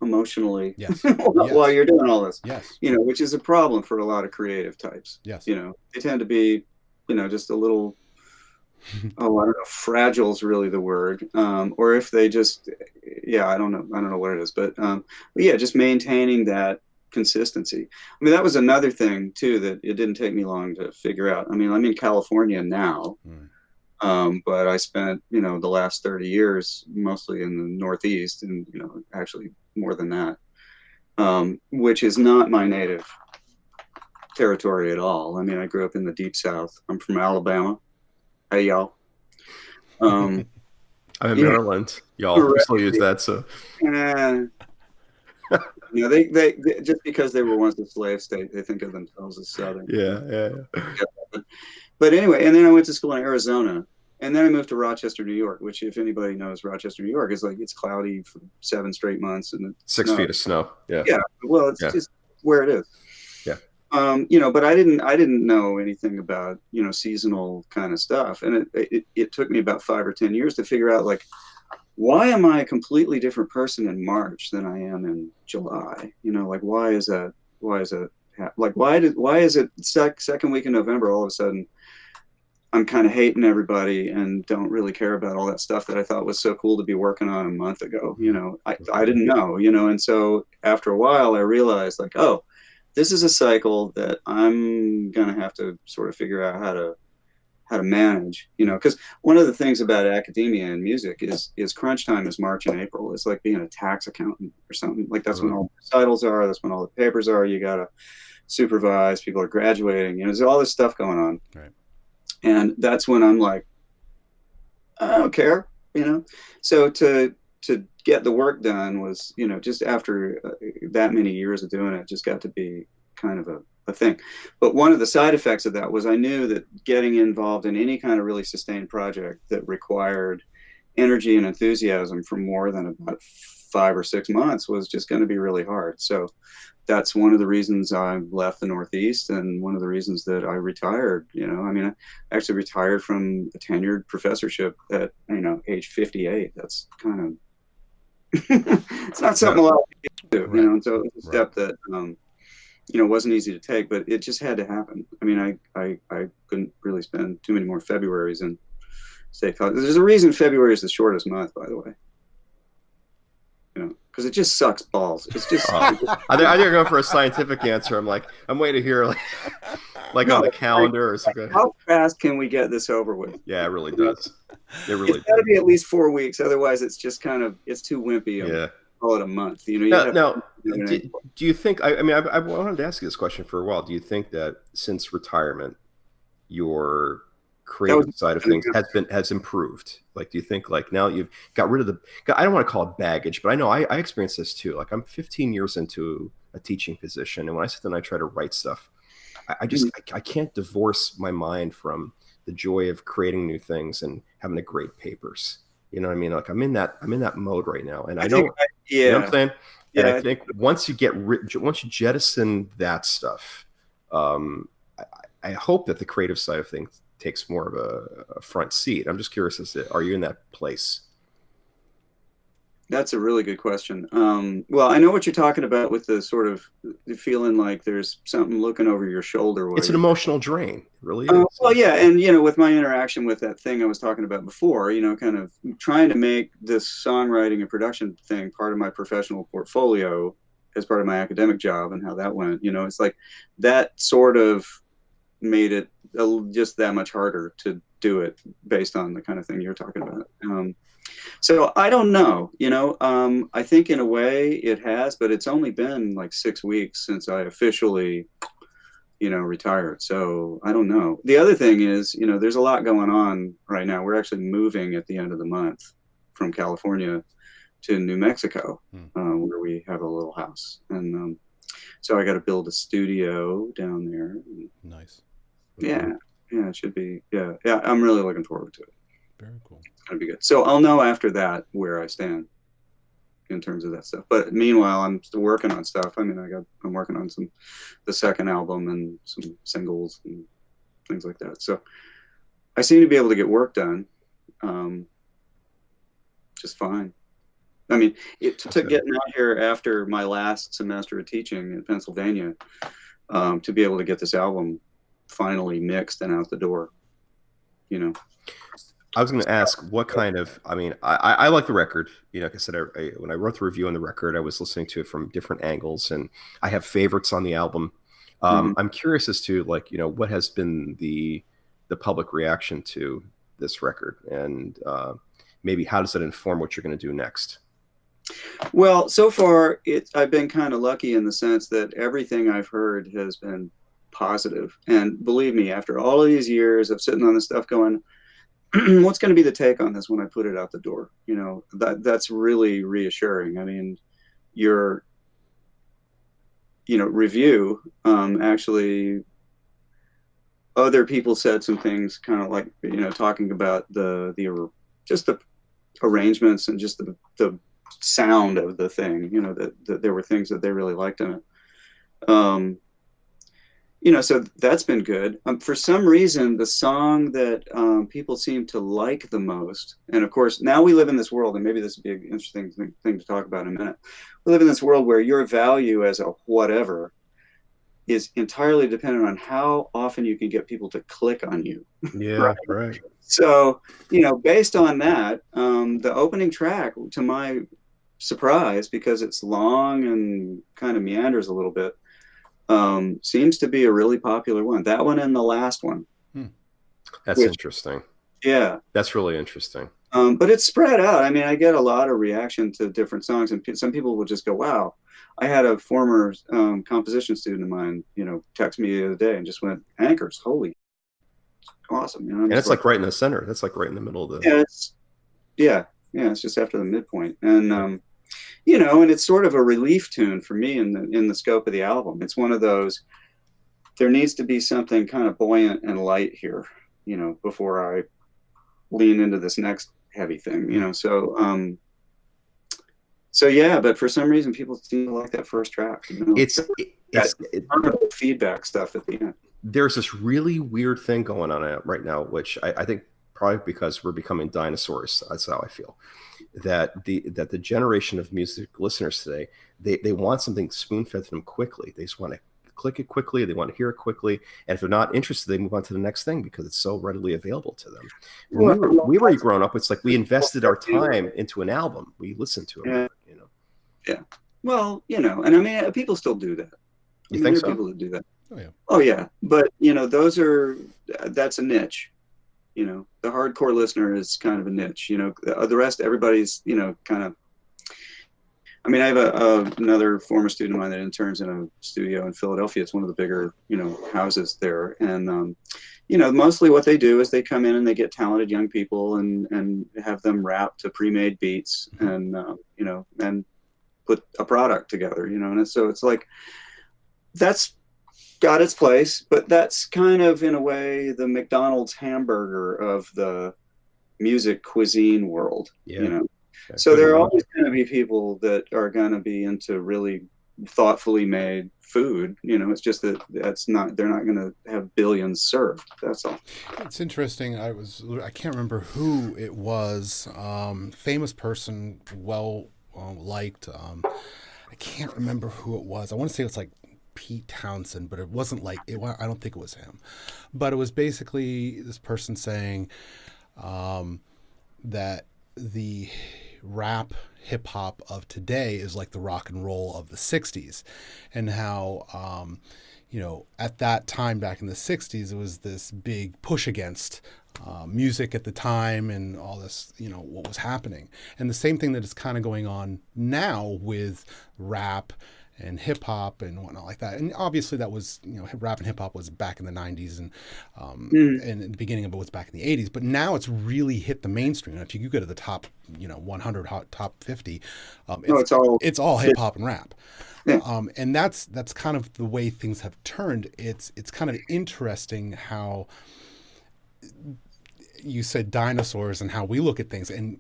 emotionally while you're doing all this, which is a problem for a lot of creative types. Yes. They tend to be, just a little, I don't know, fragile is really the word. Or if they just, I don't know what it is, but just maintaining that consistency. I mean, that was another thing too, that it didn't take me long to figure out. I mean, I'm in California now, but I spent, the last 30 years mostly in the Northeast, and, actually more than that, which is not my native territory at all. I mean, I grew up in the Deep South. I'm from Alabama. Hey, y'all. I'm in Maryland. Y'all still use that, so. They just because they were once a slave state, they think of themselves as Southern. Yeah. But anyway, and then I went to school in Arizona, and then I moved to Rochester, New York, which, if anybody knows Rochester, New York, is like, it's cloudy for 7 straight months and 6 feet of snow. Yeah. Well, it's just where it is. Yeah. But I didn't know anything about, seasonal kind of stuff. And it took me about 5 or 10 years to figure out, like, why am I a completely different person in March than I am in July? Like, why is that? Why is it? Like, why is it second week in November, all of a sudden I'm kind of hating everybody and don't really care about all that stuff that I thought was so cool to be working on a month ago. I didn't know, and so after a while I realized, like, oh, this is a cycle that I'm going to have to sort of figure out how to manage, because one of the things about academia and music is crunch time is March and April. It's like being a tax accountant or something. Like, that's when all the recitals are. That's when all the papers are. You got to supervise. People are graduating. There's all this stuff going on. Right. And that's when I'm like, I don't care, So to to get the work done was, just after that many years of doing it, just got to be kind of a thing. But one of the side effects of that was I knew that getting involved in any kind of really sustained project that required energy and enthusiasm for more than about 5 or 6 months was just going to be really hard. So that's one of the reasons I left the Northeast, and one of the reasons that I retired. I actually retired from a tenured professorship at, age 58. That's kind of, it's not something a lot of people do, and so it's a step that, wasn't easy to take, but it just had to happen. I couldn't really spend too many more Februaries in state college. There's a reason February is the shortest month, by the way. Because it just sucks balls. It's just. I think you're going for a scientific answer. I'm waiting to hear like on the calendar or something. How fast can we get this over with? Yeah, it really does. It's got to be at least 4 weeks. Otherwise, it's just it's too wimpy. Yeah. Call it a month. Do you think? I wanted to ask you this question for a while. Do you think that since retirement, your creative side of things has improved? Do you think now you've got rid of I don't want to call it baggage, but I know I experienced this too. I'm 15 years into a teaching position, and when I sit and I try to write stuff, I can't divorce my mind from the joy of creating new things and having the great papers. You know what I mean? I'm in that mode right now, and I know what I'm saying. And I think once you jettison that stuff, I hope that the creative side of things takes more of a front seat. I'm just curious are you in that place? That's a really good question. Well, I know what you're talking about with the sort of feeling like there's something looking over your shoulder. It's an emotional drain, it really is. Well, yeah, and with my interaction with that thing I was talking about before, kind of trying to make this songwriting and production thing part of my professional portfolio as part of my academic job, and how that went. It's like that sort of made it just that much harder to do it based on the kind of thing you're talking about. So I don't know, I think in a way it has, but it's only been 6 weeks since I officially, retired. So I don't know. The other thing is, there's a lot going on right now. We're actually moving at the end of the month from California to New Mexico, where we have a little house. And so I got to build a studio down there. Nice. Yeah, it should be. Yeah, I'm really looking forward to it. Very cool. It's gonna be good. So I'll know after that where I stand in terms of that stuff. But meanwhile, I'm still working on stuff. I'm working on the second album and some singles and things like that. So I seem to be able to get work done, just fine. It took getting out here after my last semester of teaching in Pennsylvania to be able to get this album finally mixed and out the door. I was going to ask what kind of, I like the record, like I said, when I wrote the review on the record, I was listening to it from different angles, and I have favorites on the album. I'm curious as to what has been the public reaction to this record, and maybe how does it inform what you're going to do next? Well, so far I've been kind of lucky in the sense that everything I've heard has been positive. And believe me, after all of these years of sitting on this stuff going, what's going to be the take on this when I put it out the door? That's really reassuring. Your review, actually other people said some things kind of like, talking about the arrangements and just the sound of the thing, that there were things that they really liked in it. So that's been good. For some reason, the song that people seem to like the most, and of course, now we live in this world, and maybe this would be an interesting thing to talk about in a minute. We live in this world where your value as a whatever is entirely dependent on how often you can get people to click on you. Yeah, right. So, based on that, the opening track, to my surprise, because it's long and kind of meanders a little bit, seems to be a really popular one. That one and the last one. That's interesting. Yeah. That's really interesting. But it's spread out. I get a lot of reaction to different songs, and some people will just go, wow. I had a former composition student of mine, text me the other day and just went, Anchors, holy awesome. And it's like right in the center. That's like right in the middle of the... Yeah. Yeah, it's just after the midpoint. And you know, and it's sort of a relief tune for me in the scope of the album. It's one of those, there needs to be something kind of buoyant and light here, you know, before I lean into this next heavy thing, you know. So yeah, but for some reason people seem to like that first track, you know. It's feedback stuff at the end. There's this really weird thing going on right now, which I think probably because we're becoming dinosaurs. That's how I feel. That the generation of music listeners today, they want something spoon-fed to them quickly. They just want to click it quickly. They want to hear it quickly. And if they're not interested, they move on to the next thing because it's so readily available to them. When we were growing up, it's like we invested our time into an album. We listened to it, Yeah. you know. Yeah. Well, you know, and I mean, people still do that. You think so? People that do that. Oh yeah. Oh yeah. But you know, that's a niche. You know, the hardcore listener is kind of a niche. You know, the rest, everybody's, you know, kind of. I mean, I have another former student of mine that interns in a studio in Philadelphia. It's one of the bigger, you know, houses there. And, you know, mostly what they do is they come in and they get talented young people and have them rap to pre-made beats and, you know, and put a product together, you know. And so it's like, that's got its place, but that's kind of, in a way, the McDonald's hamburger of the music cuisine world, you know. So there are always going to be people that are going to be into really thoughtfully made food. You know, it's just that they're not going to have billions served. That's all. It's interesting. I can't remember who it was. Famous person, well liked. I can't remember who it was. I want to say it was like Pete Townsend, but it wasn't like it. I don't think it was him. But it was basically this person saying that the rap hip hop of today is like the rock and roll of the 60s, and how you know, at that time back in the 60s it was this big push against music at the time and all this, you know, what was happening. And the same thing that is kind of going on now with rap and hip hop and whatnot like that. And obviously that was, you know, rap and hip hop was back in the 90s and the beginning of it was back in the 80s. But now it's really hit the mainstream. If you go to the top, you know, 100, top 50, it's all hip hop and rap. Yeah. And that's kind of the way things have turned. It's kind of interesting how you said dinosaurs and how we look at things, and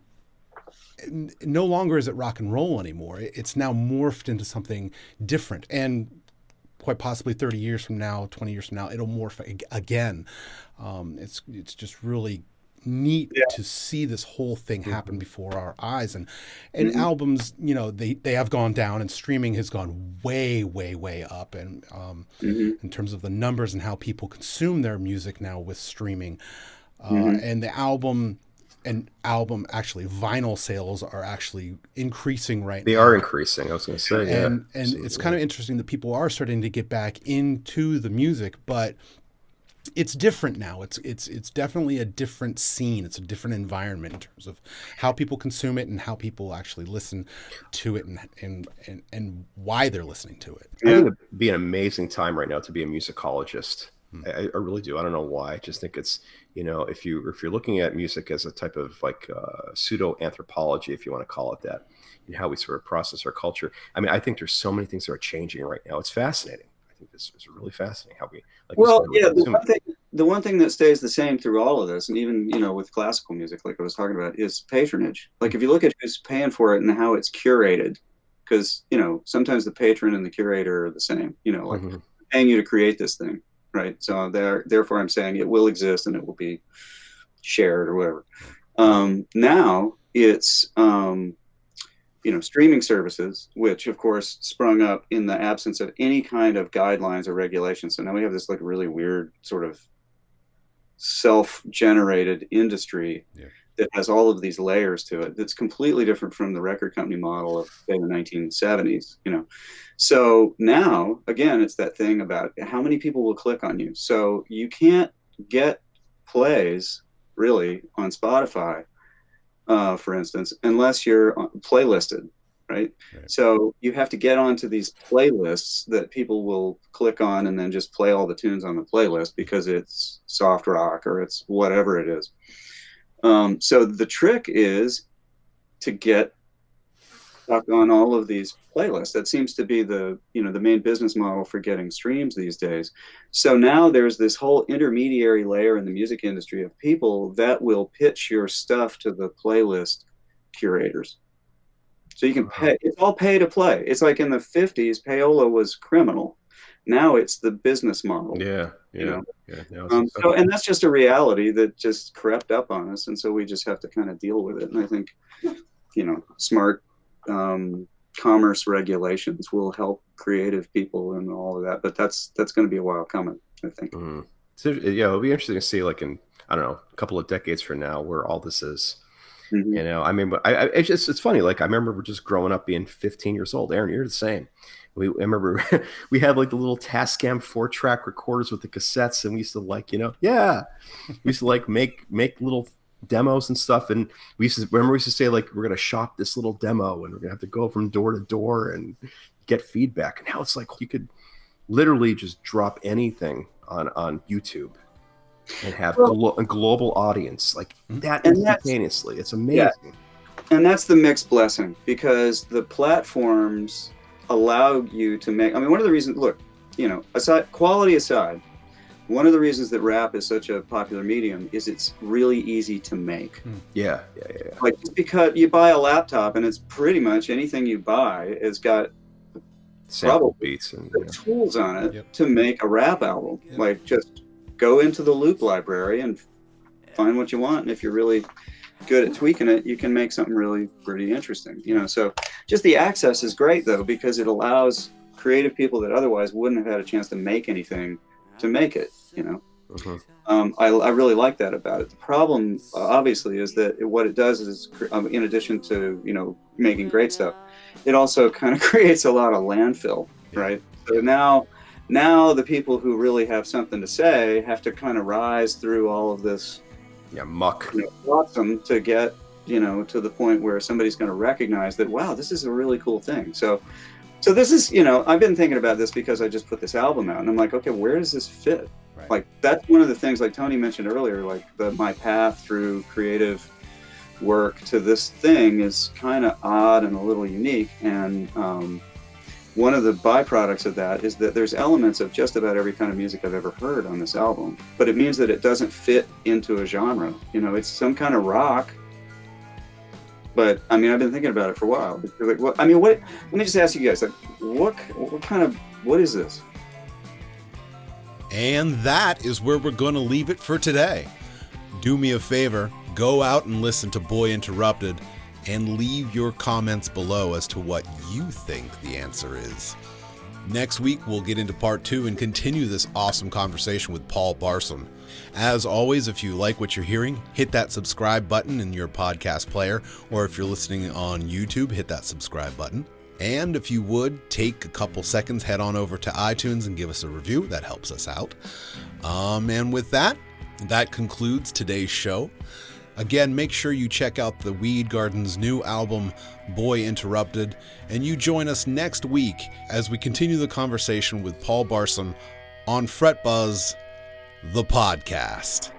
no longer is it rock and roll anymore. It's now morphed into something different, and quite possibly 30 years from now, 20 years from now, it'll morph again. It's just really neat to see this whole thing happen before our eyes. And albums, you know, they have gone down, and streaming has gone way, way, way up. And in terms of the numbers and how people consume their music now with streaming, and the album actually vinyl sales are actually increasing right now. They are increasing, I was going to say. And it's kind of interesting that people are starting to get back into the music, but it's different now. It's definitely a different scene. It's a different environment in terms of how people consume it and how people actually listen to it and why they're listening to it. I think it'd be an amazing time right now to be a musicologist. I really do. I don't know why. I just think it's, you know, if you're looking at music as a type of like pseudo anthropology, if you want to call it that, and how we sort of process our culture. I mean, I think there's so many things that are changing right now. It's fascinating. I think this is really fascinating how we. Like, well, yeah. The one thing that stays the same through all of this, and even, you know, with classical music, like I was talking about, is patronage. Like if you look at who's paying for it and how it's curated, because, you know, sometimes the patron and the curator are the same. You know, like paying you to create this thing. Right. So therefore I'm saying it will exist and it will be shared or whatever. Now it's, you know, streaming services, which of course sprung up in the absence of any kind of guidelines or regulations. So now we have this like really weird sort of self-generated industry that has all of these layers to it. That's completely different from the record company model of, say, the 1970s, you know. So now, again, it's that thing about how many people will click on you. So you can't get plays really on Spotify, for instance, unless you're playlisted, right? So you have to get onto these playlists that people will click on and then just play all the tunes on the playlist because it's soft rock or it's whatever it is. So the trick is to get stuck on all of these playlists. That seems to be the main business model for getting streams these days. So now there's this whole intermediary layer in the music industry of people that will pitch your stuff to the playlist curators. So you can pay, it's all pay to play. It's like in the 50s, payola was criminal. Now it's the business model. Yeah. And that's just a reality that just crept up on us. And so we just have to kind of deal with it. And I think, smart commerce regulations will help creative people and all of that. But that's going to be a while coming, I think. So, it'll be interesting to see, like in, I don't know, a couple of decades from now, where all this is. I mean, but it's funny. Like, I remember just growing up being 15 years old. Aaron, you're the same. I remember we had like the little Tascam 4-track recorders with the cassettes, and we used to like, we used to like make little demos and stuff. And we used to say, like, we're going to shop this little demo and we're going to have to go from door to door and get feedback. And now it's like, you could literally just drop anything on YouTube and have a global audience like that instantaneously. It's amazing. Yeah. And that's the mixed blessing, because the platforms allow you to make, one of the reasons, quality aside, one of the reasons that rap is such a popular medium is it's really easy to make. Yeah. Like, just because you buy a laptop and it's pretty much anything you buy has got sample beats and tools on it to make a rap album. Like, just go into the loop library and find what you want. And if you're really good at tweaking it, you can make something really pretty interesting. So just the access is great, though, because it allows creative people that otherwise wouldn't have had a chance to make anything to make it. I really like that about it. The problem, obviously, is that what it does is, in addition to making great stuff, it also kind of creates a lot of landfill, right? So now the people who really have something to say have to kind of rise through all of this muck, awesome, to get to the point where somebody's going to recognize that, wow, this is a really cool thing. So this is, I've been thinking about this because I just put this album out, and I'm like, okay, where does this fit? Right. Like, that's one of the things, like Tony mentioned earlier, like my path through creative work to this thing is kind of odd and a little unique. And one of the byproducts of that is that there's elements of just about every kind of music I've ever heard on this album, but it means that it doesn't fit into a genre. It's some kind of rock. But I've been thinking about it for a while. Like, let me just ask you guys, like, what is this? And that is where we're going to leave it for today. Do me a favor, go out and listen to Boy Interrupted and leave your comments below as to what you think the answer is. Next week, we'll get into part 2 and continue this awesome conversation with Paul Barsom. As always, if you like what you're hearing, hit that subscribe button in your podcast player, or if you're listening on YouTube, hit that subscribe button. And if you would, take a couple seconds, head on over to iTunes and give us a review. That helps us out. And with that concludes today's show. Again, make sure you check out the Weed Garden's new album, Boy Interrupted, and you join us next week as we continue the conversation with Paul Barsom on Fret Buzz, the podcast.